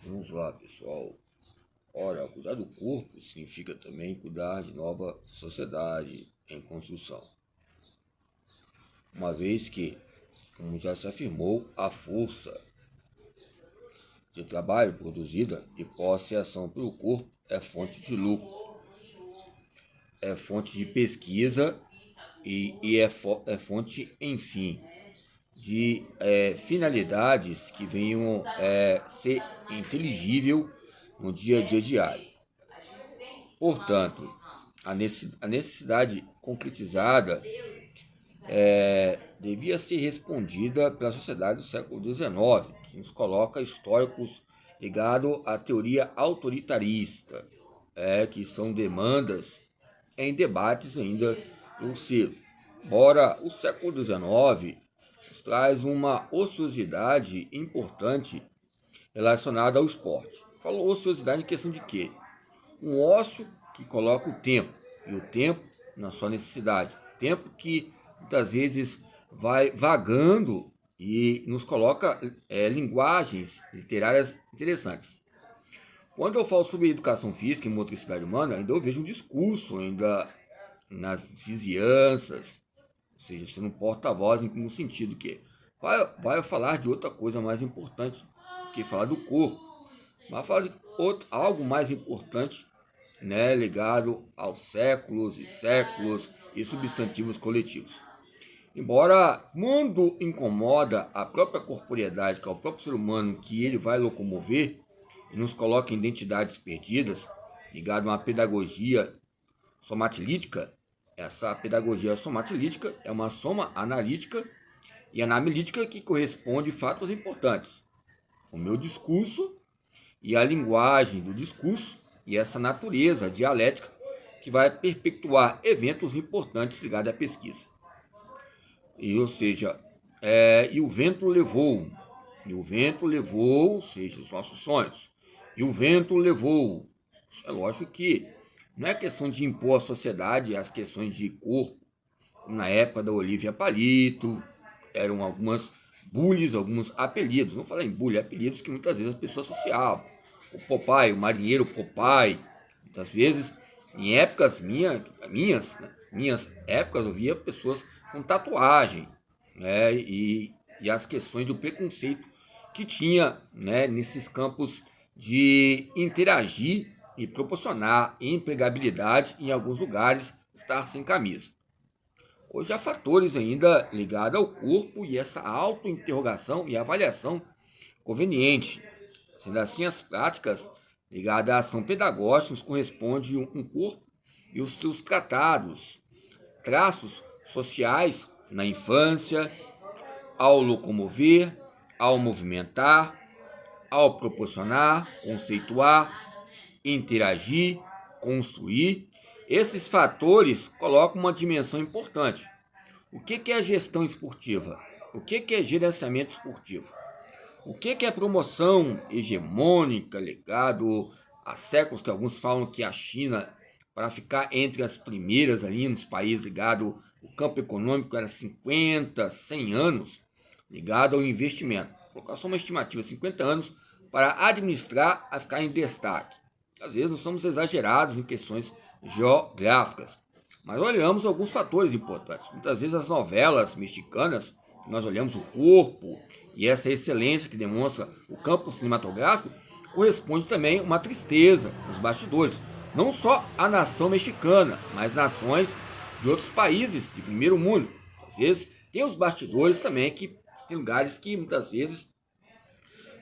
Vamos lá, pessoal. Ora, cuidar do corpo significa também cuidar de nova sociedade em construção. Uma vez que, como já se afirmou, a força de trabalho produzida e posse e ação pelo corpo é fonte de lucro, é fonte de pesquisa e é fonte, enfim, de finalidades que venham ser inteligível no dia a dia diário. Portanto, a necessidade concretizada devia ser respondida pela sociedade do século XIX, que nos coloca históricos ligados à teoria autoritarista, que são demandas em debates ainda do século. Embora o século XIX nos traz uma ociosidade importante relacionada ao esporte. Falou ociosidade em questão de quê? Um ócio que coloca o tempo, e o tempo na sua necessidade. Tempo que muitas vezes vai vagando e nos coloca linguagens literárias interessantes. Quando eu falo sobre educação física e motricidade humana, ainda eu vejo um discurso ainda nas vizinhanças, ou seja, sendo um porta-voz no sentido que vai falar de outra coisa mais importante que falar do corpo, mas falar de algo mais importante, né, ligado aos séculos e séculos e substantivos coletivos. Embora quando incomoda a própria corporeidade, que é o próprio ser humano que ele vai locomover e nos coloca em identidades perdidas, ligado a uma pedagogia somatilítica, essa pedagogia somatilítica é uma soma analítica e analítica que corresponde a fatos importantes. O meu discurso e a linguagem do discurso e essa natureza dialética que vai perpetuar eventos importantes ligados à pesquisa. E, ou seja, e o vento levou, ou seja, os nossos sonhos. E o vento levou. É lógico que não é questão de impor à sociedade as questões de corpo. Na época da Olivia Palito, eram algumas bullies, alguns apelidos. Não falar em bullying, apelidos que muitas vezes as pessoas associavam. O Popeye, o marinheiro Popeye. Muitas vezes, em épocas minhas épocas, eu via pessoas com tatuagem, né, e as questões do preconceito que tinha, né, nesses campos de interagir e proporcionar empregabilidade em alguns lugares estar sem camisa. Hoje há fatores ainda ligados ao corpo e essa auto-interrogação e avaliação conveniente. Sendo assim, as práticas ligadas à ação pedagógica nos corresponde um corpo e os seus tratados, traços sociais na infância, ao locomover, ao movimentar, ao proporcionar, conceituar, interagir, construir. Esses fatores colocam uma dimensão importante. O que é gestão esportiva? O que é gerenciamento esportivo? O que é promoção hegemônica ligado há séculos que alguns falam que a China, para ficar entre as primeiras ali nos países ligado o campo econômico era 50, 100 anos ligado ao investimento. Vou colocar só uma estimativa, 50 anos para administrar a ficar em destaque. Às vezes nós somos exagerados em questões geográficas, mas olhamos alguns fatores importantes. Muitas vezes as novelas mexicanas, nós olhamos o corpo e essa excelência que demonstra o campo cinematográfico, corresponde também a uma tristeza nos bastidores. Não só a nação mexicana, mas nações de outros países de primeiro mundo. Às vezes tem os bastidores também, que tem lugares que muitas vezes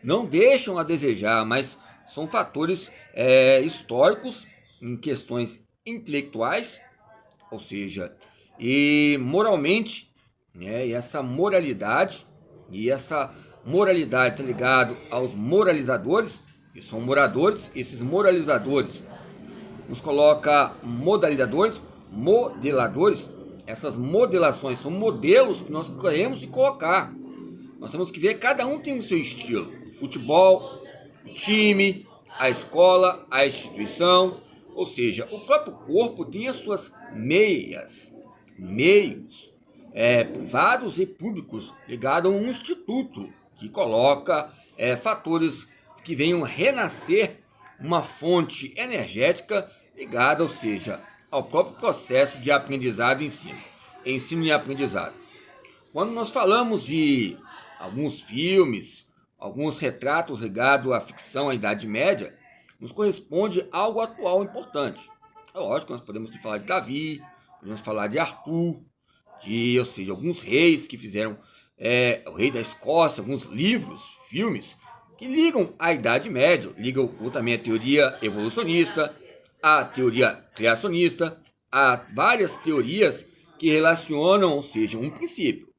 não deixam a desejar, mas são fatores históricos em questões intelectuais, ou seja, e moralmente, né, e essa moralidade está ligado aos moralizadores, que são moradores, esses moralizadores nos coloca modeladores, essas modelações são modelos que nós queremos de colocar. Nós temos que ver, cada um tem o seu estilo. O futebol, o time, a escola, a instituição, ou seja, o próprio corpo tem as suas meios privados e públicos ligados a um instituto que coloca fatores que venham renascer uma fonte energética ligada, ou seja, ao próprio processo de aprendizado e ensino e aprendizado. Quando nós falamos de alguns filmes, alguns retratos ligados à ficção, à Idade Média, nos corresponde algo atual importante. É lógico que nós podemos falar de Davi, podemos falar de Arthur, ou seja, alguns reis que fizeram o rei da Escócia, alguns livros, filmes, que ligam à Idade Média, ligam também a teoria evolucionista, a teoria criacionista, a várias teorias que relacionam, ou seja, um princípio.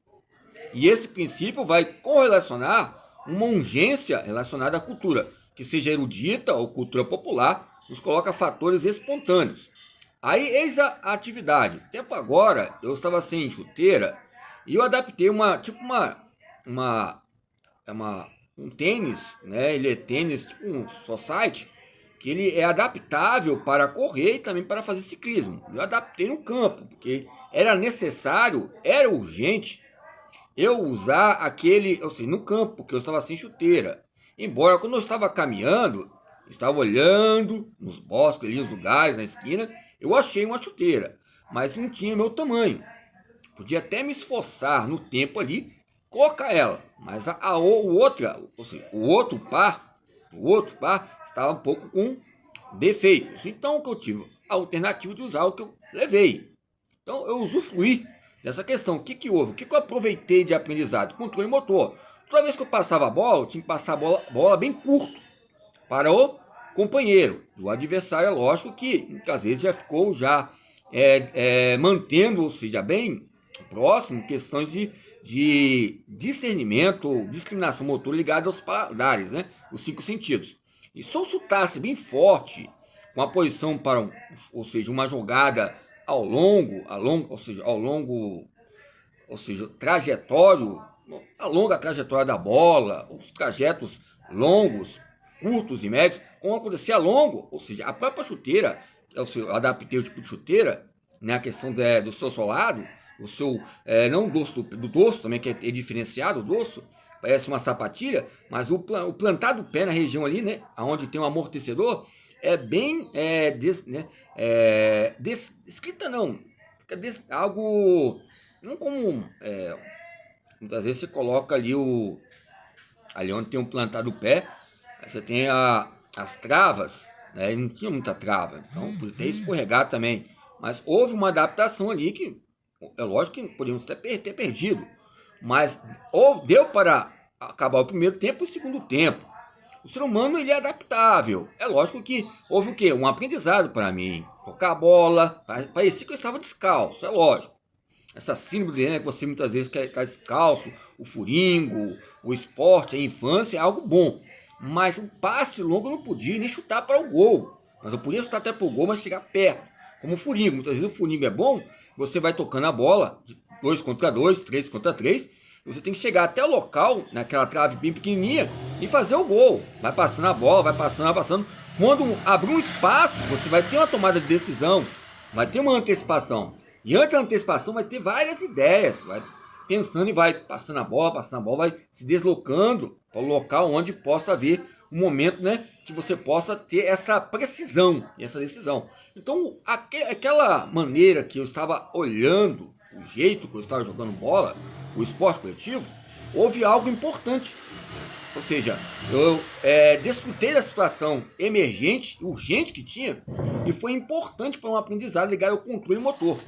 E esse princípio vai correlacionar uma urgência relacionada à cultura, que seja erudita ou cultura popular, nos coloca fatores espontâneos. Aí, eis a atividade. Tempo agora, eu estava sem chuteira e eu adaptei um tênis, né? Ele é tênis, tipo um society, que ele é adaptável para correr e também para fazer ciclismo. Eu adaptei no campo, porque era necessário, era urgente eu usar aquele, ou seja, no campo, porque eu estava sem chuteira. Embora quando eu estava caminhando, estava olhando nos bosques, ali nos lugares, na esquina, eu achei uma chuteira, mas não tinha meu tamanho. Podia até me esforçar no tempo ali, colocar ela, mas o outro par estava um pouco com defeitos. Então, o que eu tive? A alternativa de usar o que eu levei. Então, eu usufruí dessa questão. O que houve? O que eu aproveitei de aprendizado? Controle motor. Toda vez que eu passava a bola, eu tinha que passar a bola bem curto para o companheiro. O adversário, é lógico que às vezes já ficou mantendo, ou seja, bem próximo, questões de discernimento, discriminação motor ligada aos paladares, né? Os 5 sentidos. E se eu chutasse bem forte, com a posição para, ou seja, uma jogada ao longo, trajetório, a longa trajetória da bola, os trajetos longos, curtos e médios, como acontecer a longo, ou seja, a própria chuteira, eu adaptei o tipo de chuteira, né, a questão do seu solado, o seu, não do dorso também, que é diferenciado, o dorso, parece uma sapatilha, mas o plantar do pé na região ali, né, onde tem um amortecedor, é bem descrita não, algo não comum. Muitas vezes você coloca ali onde tem um plantar do pé, você tem as travas, né, e não tinha muita trava, então podia até escorregar também, mas houve uma adaptação ali que é lógico que podíamos ter perdido, mas deu para acabar o primeiro tempo e o segundo tempo. O ser humano, ele é adaptável. É lógico que houve o quê? Um aprendizado para mim. Tocar a bola, parecia que eu estava descalço, é lógico. Essa síndrome, né, que você muitas vezes quer estar descalço, o furingo, o esporte, a infância, é algo bom. Mas um passe longo eu não podia nem chutar para o gol. Mas eu podia chutar até para o gol, mas chegar perto. Como o furingo. Muitas vezes o furingo é bom, você vai tocando a bola, 2 contra 2, 3 contra 3, você tem que chegar até o local, naquela trave bem pequenininha, e fazer o gol. Vai passando a bola, vai passando. Quando abrir um espaço, você vai ter uma tomada de decisão, vai ter uma antecipação. E antes da antecipação vai ter várias ideias, vai pensando e vai passando a bola, vai se deslocando para o local onde possa haver um momento, né, que você possa ter essa precisão e essa decisão. Então, aquela maneira que eu estava olhando, o jeito que eu estava jogando bola, o esporte coletivo, houve algo importante. Ou seja, eu desfrutei da situação emergente, urgente que tinha, e foi importante para um aprendizado ligado ao controle motor.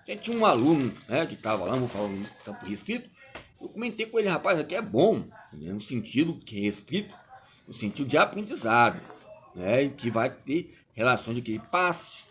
A gente tinha um aluno, né, que estava lá, vou falar no campo restrito, eu comentei com ele, rapaz, aqui é bom, né, no sentido que é restrito, no sentido de aprendizado, né, que vai ter relações de que passe,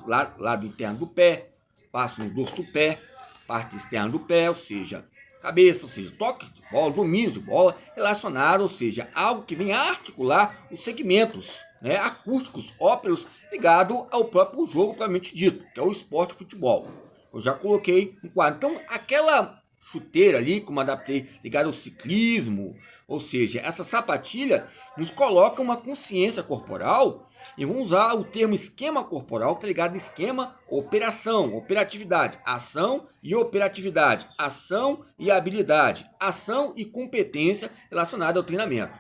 lado interno do pé, passe no dorso do pé, parte externa do pé, ou seja, cabeça, ou seja, toque de bola, domínio de bola, relacionado, ou seja, algo que vem a articular os segmentos, né, acústicos, óperos, ligado ao próprio jogo propriamente dito, que é o esporte de futebol. Eu já coloquei um quadro. Então, aquela chuteira ali, como adaptei, ligada ao ciclismo, ou seja, essa sapatilha nos coloca uma consciência corporal, e vamos usar o termo esquema corporal, que é ligado a esquema, operação, operatividade, ação e operatividade, ação e habilidade, ação e competência relacionada ao treinamento.